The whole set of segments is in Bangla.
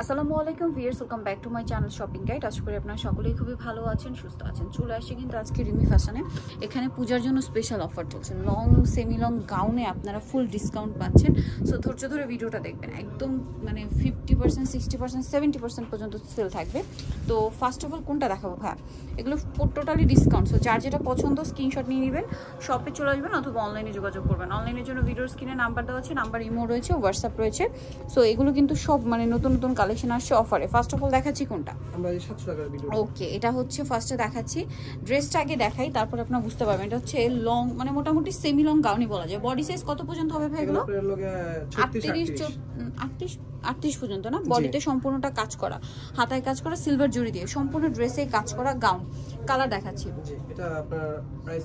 আসসালামু আলাইকুম viewers, welcome back to my channel shopping guide. আশা করি আপনারা সকলেই খুবই ভালো আছেন, সুস্থ আছেন। চলে আসছে কিন্তু আজকে রিমি ফ্যাশনে। এখানে পূজার জন্য স্পেশাল অফার চলছে। লং সেমি লং গাউনে আপনারা ফুল ডিসকাউন্ট পাচ্ছেন। সো ধৈর্য ধরে ভিডিওটা দেখবেন। একদম মানে 50%, 60%, 70% পর্যন্ত সেল থাকবে। তো ফার্স্ট অফ অল কোনটা দেখাবো ভাই? এগুলো টোটালি ডিসকাউন্ট। সো যার যেটা পছন্দ স্ক্রিনশট নিয়ে নেবেন, শপে চলে আসবেন অথবা অনলাইনে যোগাযোগ করবেন। অনলাইনের জন্য ভিডিওর স্ক্রিনে নাম্বার দেওয়া আছে, নাম্বার ইমো রয়েছে, হোয়াটসঅ্যাপ রয়েছে। সো এগুলো কিন্তু সব মানে নতুন নতুন কালেকশন আসছে অফারে। ফার্স্ট অফ অল দেখাচ্ছি কোনটা, আমরা 700 টাকার ভিডিও। ওকে, এটা হচ্ছে ফার্স্টে দেখাচ্ছি। ড্রেসটা আগে দেখাই, তারপর আপনারা বুঝতে পারবেন। এটা হচ্ছে লং মানে মোটামুটি সেমি লং গাউনি বলা যায়। বডি সাইজ কত পর্যন্ত হবে ভাই এগুলো? 38 পর্যন্ত না? বডিতে সম্পূর্ণটা কাজ করা, হাতায় কাজ করা, সিলভার জড়ি দিয়ে সম্পূর্ণ ড্রেসে কাজ করা গাউন। কালার দেখাচ্ছি। জি, এটা আপনার প্রাইস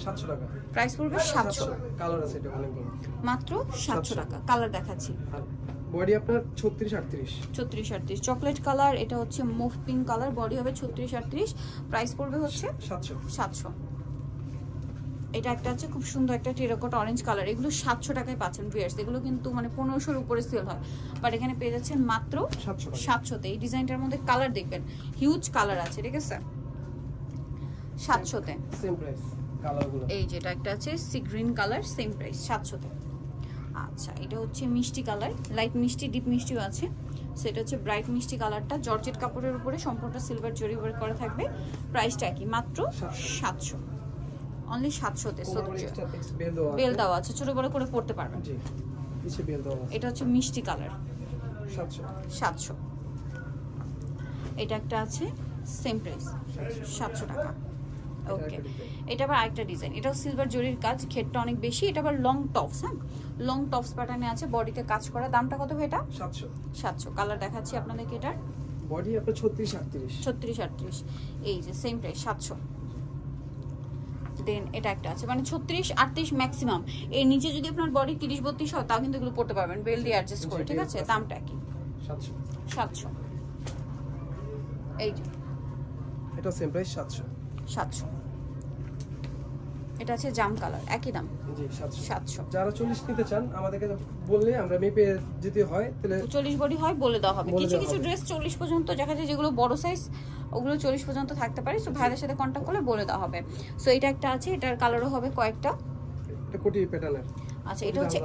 700 টাকা। প্রাইস পড়বে 700। কালার আছে এটা অনেকগুলো। মাত্র 700 টাকা। কালার দেখাচ্ছি। বডি আপনার 36 38 চকলেট কালার। এটা হচ্ছে মুভ পিঙ্ক কালার। বডি হবে 36-38। প্রাইস পড়বে হচ্ছে 700। এটা একটা আছে খুব সুন্দর একটা টেরাকোটা অরেঞ্জ কালার। এগুলো 700 টাকায় পাচ্ছেন ভিউয়ার্স। এগুলো কিন্তু মানে 1500-র উপরে সেল হয়, বাট এখানে পেয়ে যাচ্ছেন মাত্র 700-তে। এই ডিজাইনটার মধ্যে কালার দেখবেন, হিউজ কালার আছে, ঠিক আছে? 700-তে সেম প্রাইস কালারগুলো। এই যেটা একটা আছে sea green colour, same price 700-তে। আচ্ছা, এটা হচ্ছে মিষ্টি কালার, লাইট মিষ্টি, ডিপ মিষ্টিও আছে। সেটা হচ্ছে ব্রাইট মিষ্টি কালারটা। জর্জেট কাপড়ের উপরে সম্পূর্ণ সিলভার জরি ওয়ার্ক করা থাকবে। প্রাইসটা কি? মাত্র 700, অনলি 700-তে। বেল দেওয়া আছে, ছোট বড় করে পড়তে পারবেন। জি, নিচে বেল দেওয়া আছে। এটা হচ্ছে মিষ্টি কালার, 700। এটা একটা আছে সেম প্রাইস 700 টাকা। ওকে, এটা আবার আরেকটা ডিজাইন। এটাও সিলভার জরির কাজ, ঘেরটা অনেক বেশি। এটা আবার লং টপস, হ্যাঁ, লং টপস প্যাটার্নে আছে, বডিতে কাজ করা। দামটা কত ভাই এটা? 700। কালার দেখাচ্ছি আপনাদেরকে। এটার বডি আপনার 36-38। এই যে সেম প্রাইস 700। দেন এটা একটা আছে মানে 36-38 ম্যাক্সিমাম। এর নিচে যদি আপনার বডি 30-32 হয় তাও কিন্তু এগুলো পড়তে পারবেন বেল দিয়ে অ্যাডজাস্ট করে, ঠিক আছে? দামটা কি? 700। এই যে এটা সেম প্রাইস 700। এটা আছে জাম কালার, একই দাম। জি, 700। যারা 40 নিতে চান আমাদেরকে বললে আমরা মেপে যদি হয় তাহলে 40 বডি হয় বলে দেওয়া হবে। কিছু কিছু ড্রেস 40 পর্যন্ত দেখা যায়, যেগুলো বড় সাইজ ওগুলো 40 পর্যন্ত থাকতে পারে। সো ভাইদের সাথে কন্ট্যাক্ট করলে বলে দেওয়া হবে। সো এটা একটা আছে, এটার কালারও হবে কয়েকটা। এটা কোটি প্যাটার্নের। আচ্ছা, এটা হচ্ছে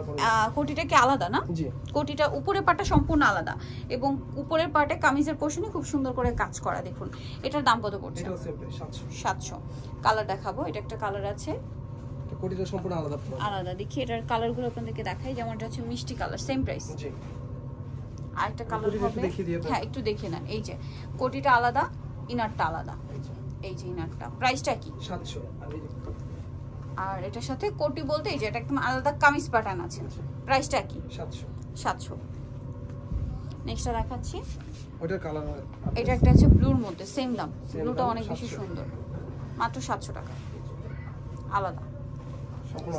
কোটিটা কি আলাদা না? জি, কোটিটা উপরের পার্টটা সম্পূর্ণ আলাদা, এবং উপরের পার্টে কামিজের পোর্শনে খুব সুন্দর করে কাজ করা। দেখুন এটার দাম কত পড়ছে? এটাও সেম প্রাইস 700। কালার দেখাবো। এটা একটা কালার আছে, কোটিটা সম্পূর্ণ আলাদা। দেখি এটার কালারগুলো আপনাদেরকে দেখাই। যেমন এটা হচ্ছে মিষ্টি কালার, সেম প্রাইস। জি, আরেকটা কালার হবে, হ্যাঁ একটু দেখে নেন। এই যে কোটিটা আলাদা, ইনারটা আলাদা। এই যে ইনারটা, প্রাইসটা কি? 700। আর এটার সাথে কোটি বলতে এই যে এটা একদম আলাদা কামিজ প্যাটার্ন আছে। প্রাইসটা কি? 700। নেক্সটটা দেখাচ্ছি। ওটার কালার এটা একটা আছে ব্লুর মধ্যে, সেম দাম। ব্লুটা অনেক বেশি সুন্দর, মাত্র 700 টাকা। আলাদা,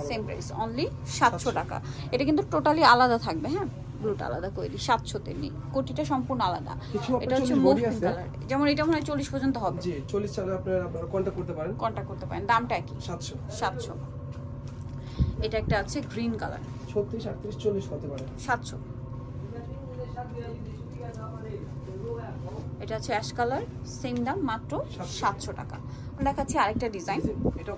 সেম প্রাইস, অনলি 700 টাকা। এটা কিন্তু টোটালি আলাদা থাকবে, হ্যাঁ, ব্লুটা আলাদা করে দিই। 700-তে নেই, কোটিটা সম্পূর্ণ আলাদা। এটা হচ্ছে বডি আছে, যেমন এটা মনে হয় 40 পর্যন্ত হবে। জি, 40 চাইলে আপনারা কন্টাক্ট করতে পারেন। দামটা কি? 700। এটা একটা আছে গ্রিন কালার, 36, 38, 40 হতে পারে। 700। এটা আছে অ্যাশ কালার, সেম দাম, মাত্র 700 টাকা। দেখাচ্ছি আরেকটা ডিজাইন।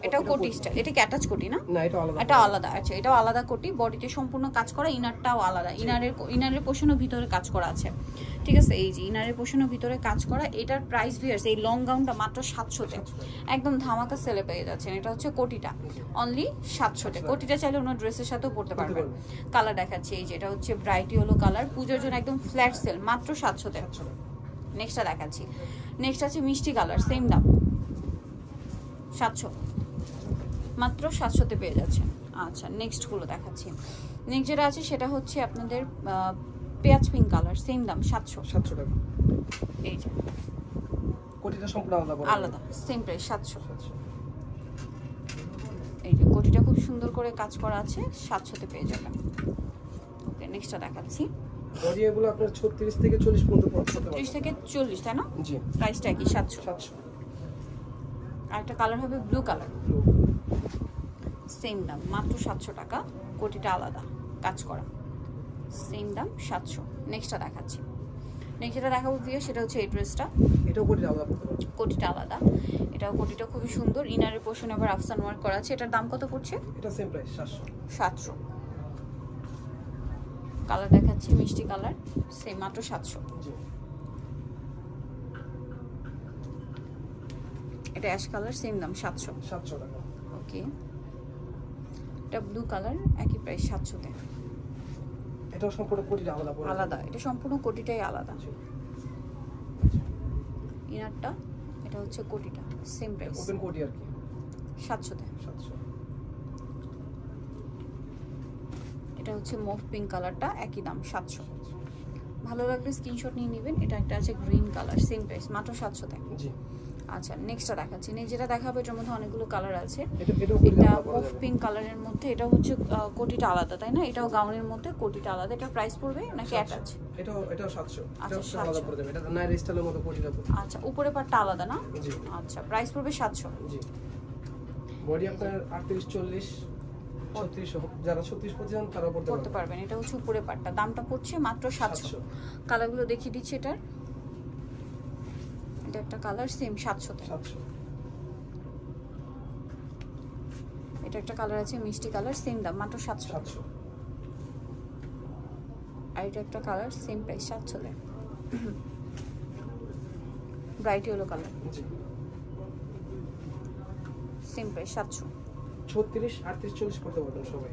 এটাও কোটি স্টাইল। এটা কি অ্যাটাচ কোটি না? না, এটা আলাদা। এটা আলাদা। আচ্ছা, এটাও আলাদা কোটি, বডিতে সম্পূর্ণ কাজ করা, ইনারটাও আলাদা। ইনারের পোর্শনের ভিতরে কাজ করা আছে, ঠিক আছে? এই যে ইনারের পোর্শনের ভিতরে কাজ করা। এটার প্রাইস ভিউয়ার্স, এই লং গাউনটা মাত্র 700-তে, একদম ধামাকা সেলে পেয়ে যাচ্ছেন। এটা হচ্ছে কোটিটা, অনলি 700-তে। কোটিটা চাইলে অন্য ড্রেসের সাথেও পরতে পারবেন। কালার দেখাচ্ছি। এই যে এটা হচ্ছে ব্রাইট ইয়েলো কালার, পুজোর জন্য একদম ফ্ল্যাট সেল, মাত্র 700-তে। নেক্সটটা দেখাচ্ছি। নেক্সট আছে মিষ্টি কালার, সেম দাম 700, মাত্র 700-তে পেয়ে যাচ্ছেন। আচ্ছা, নেক্সট গুলো দেখাচ্ছি। নেক্সট যেটা আছে সেটা হচ্ছে আপনাদের পেঁয়াজ পিঙ্ক কালার, সেম দাম 700 টাকা। এই যে কোটিটা সম্পূর্ণ আলাদা, সেম প্রাইস 700। এই যে কোটিটা খুব সুন্দর করে কাজ করা আছে, 700-তে পেয়ে যাবেন। ওকে, নেক্সটটা দেখাচ্ছি। বডি এগুলো আপনার 36 থেকে 40 পর্যন্ত পড়তে পারে। 30 থেকে 40, তাই না? জি। প্রাইসটা কি? 700। আরেকটা কালার হবে ব্লু কালার, সেম দাম, মাত্র 700 টাকা। কোটিটা আলাদা, কাজ করা, সেম দাম 700। নেক্সটটা দেখাচ্ছি। নেক্সট যেটা দেখাবো ভিউ সেটা হচ্ছে এই ড্রেসটা। এটাও কোটি আলাদা পড়তে পারবে। কোটিটা আলাদা, এটাও কোটিটা খুবই সুন্দর, ইনারের পোর্শন আবার আফসান ওয়ার্ক করা আছে। এটার দাম কত পড়ছে? এটা সেম প্রাইস 700। কালার দেখাচ্ছি মিষ্টি কালার, সেম মাত্র 700। জি। এটা অ্যাশ কালার, সেম দাম 700 টাকা। ওকে, এটা ব্লু কালার, একই প্রাইস 700 তে। এটাও সম্পূর্ণ কোটিটা আলাদা পড়বে। আলাদা, এটা সম্পূর্ণ কোটিটাই আলাদা। ইনারটা এটা হচ্ছে কোটিটা, সেম প্রাইস ওপেন কোটি আর কি 700 তে। 700। এটা হচ্ছে মুভ পিঙ্ক কালারটা, একই দাম 700। ভালো লাগলে স্ক্রিনশট নিয়ে নেবেন। এটা একটা আছে গ্রিন কালার, সেম প্রাইস মাত্র 700 তে। জি। আচ্ছা নেক্সটটা দেখাচ্ছি। নেক্সট যেটা দেখাবো এটার মধ্যে অনেকগুলো কালার আছে। এটা মুভ পিঙ্ক কালারের মধ্যে, এটা হচ্ছে কোটিটা আলাদা তাই না? এটাও গাউনের মধ্যে কোটিটা আলাদা। এটা প্রাইস পড়বে নাকি অ্যাটাচ? এটাও 700। আচ্ছা, এটা আলাদা পড়ে যাবে। এটা নাইর স্টাইলের মতো কোটিটা পড়বে। আচ্ছা, উপরে পাটটা আলাদা না? জি। আচ্ছা, প্রাইস পড়বে 700। জি। বডি আপনার 38 40 36 যারা 36 পর্যন্ত তারা পড়তে পারবেন। এটা হচ্ছে উপরে পাটটা, দামটা পড়ছে মাত্র 700। কালারগুলো দেখিয়ে দিচ্ছি। এটা একটা কালার, সেম 700 তে। 700। এটা একটা কালার আছে মিষ্টি কালার, সেম দাম মাত্র 700। আর এটা একটা কালার, সেম প্রাইস 700 তে। ব্রাইট ইয়েলো কালার, জি। Same price 700। 36 38 40 পড়তে পারবেন সবাই।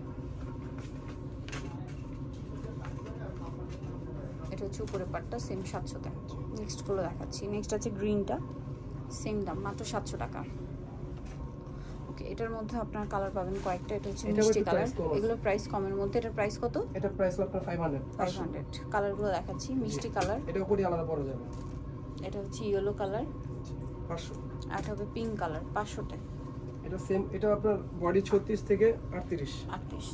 এটা হচ্ছে উপরে পাটটা, সেম 700 তে। নেক্সট গুলো দেখাচ্ছি। নেক্সট আছে গ্রিনটা, সেম দাম মাত্র 700 টাকা। ওকে, এটার মধ্যে আপনার কালার পাবেন কয়েকটা। এটা হচ্ছে মিষ্টি কালার, এগুলো প্রাইস কমের মধ্যে। এটার প্রাইস কত? এটা প্রাইস আপনার 500। কালারগুলো দেখাচ্ছি। মিষ্টি কালার, এটা কোটি আলাদা পড়ে যাবে। এটা হচ্ছে ইয়েলো কালার 500। আর এটা হবে পিঙ্ক কালার 500 তে। এটা সেম, এটা আপনার বডি 36 থেকে 38।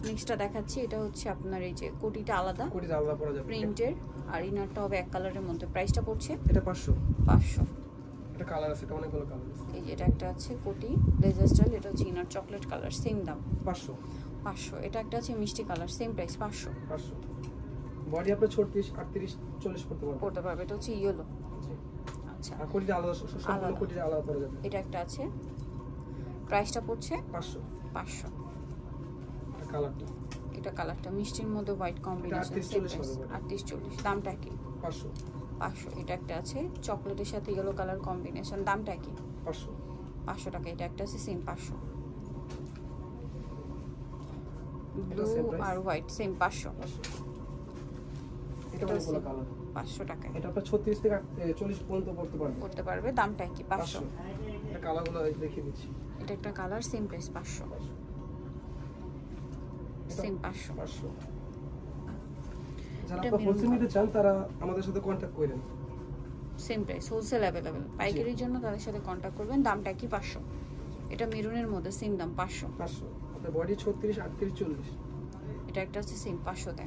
নেক্সটটা দেখাচ্ছি। এটা হচ্ছে আপনার এই যে কোটিটা আলাদা পড়া যাবে প্রিন্টের, আর ইনারটা হবে এক কালারের মধ্যে। প্রাইসটা পড়ছে এটা 500। এটা কালার আছে, এটা অনেকগুলো কালার আছে। এই যে এটা একটা আছে কোটি ব্লেজার স্টাইল, এটা হচ্ছে ইনার চকলেট কালার, সেম দাম 500। এটা একটা আছে মিষ্টি কালার, সেম প্রাইস 500। বডি আপনার 36 38 40 পড়তে পারবে। এটা হচ্ছে ইয়েলো। আচ্ছা, আর কোটিটা আলাদা, সম্পূর্ণ কোটিটা আলাদা পড়ে যাবে। এটা একটা আছে, প্রাইসটা পড়ছে 500। এটা কালারটা, এটা কালারটা মিষ্টির মধ্যে হোয়াইট কম্বিনেশন, 38 40, দামটা কি? 500। এটা একটা আছে চকলেটের সাথে ইয়েলো কালার কম্বিনেশন, দামটা কি? 500 টাকা। এটা একটা আছে সেম 500। ব্লু আর হোয়াইট, সেম 500। এটা অনেকগুলো কালার, 500 টাকা। এটা আপনার 36 থেকে 40 পর্যন্ত পড়তে পারবে। দামটা কি? 500। এটা কালারগুলো দেখিয়ে দিচ্ছি। এটা একটা কালার, সেম প্রাইস 500। সেম 500। যারা আপনারা হোলসেল নিতে চান তারা আমাদের সাথে কন্টাক্ট করেন। Same price, wholesale available. পাইকারির জন্য তাদের সাথে কন্টাক্ট করবেন। দামটা কি? 500। এটা মেরুনের মধ্যে, সেম দাম 500। আপনার বডি 36 38 40। এটা একটা আছে সেম 500 তে।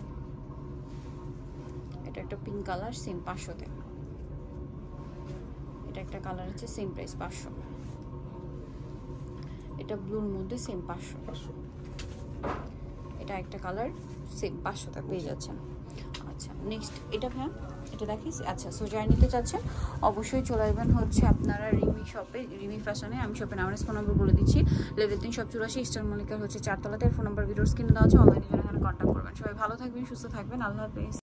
এটা একটা পিঙ্ক কালার, সেম 500 তে। এটা একটা কালার আছে, সেম প্রাইস 500। এটা ব্লুর মধ্যে, সেম 500। এটা একটা কালার, সেম 500 তে পেয়ে যাচ্ছেন। আচ্ছা নেক্সট এটা ভাই, এটা দেখিস। আচ্ছা, সো যারা নিতে চাচ্ছেন অবশ্যই চলে আসবেন হচ্ছে আপনারা রিমি শপে, রিমি ফ্যাশনে। আমি শপে নাম ফোন নম্বর বলে দিচ্ছি, লেভেল 3 শপ 84 ইস্টার্ন মল্লিকার হচ্ছে 4 তলাতে। ফোন নাম্বার ভিডিওস কিনে দেওয়া আছে, অনলাইনে এখানে কন্ট্যাক্ট করবেন। সবাই ভালো থাকবেন, সুস্থ থাকবেন, আল্লাহ হাফেজ।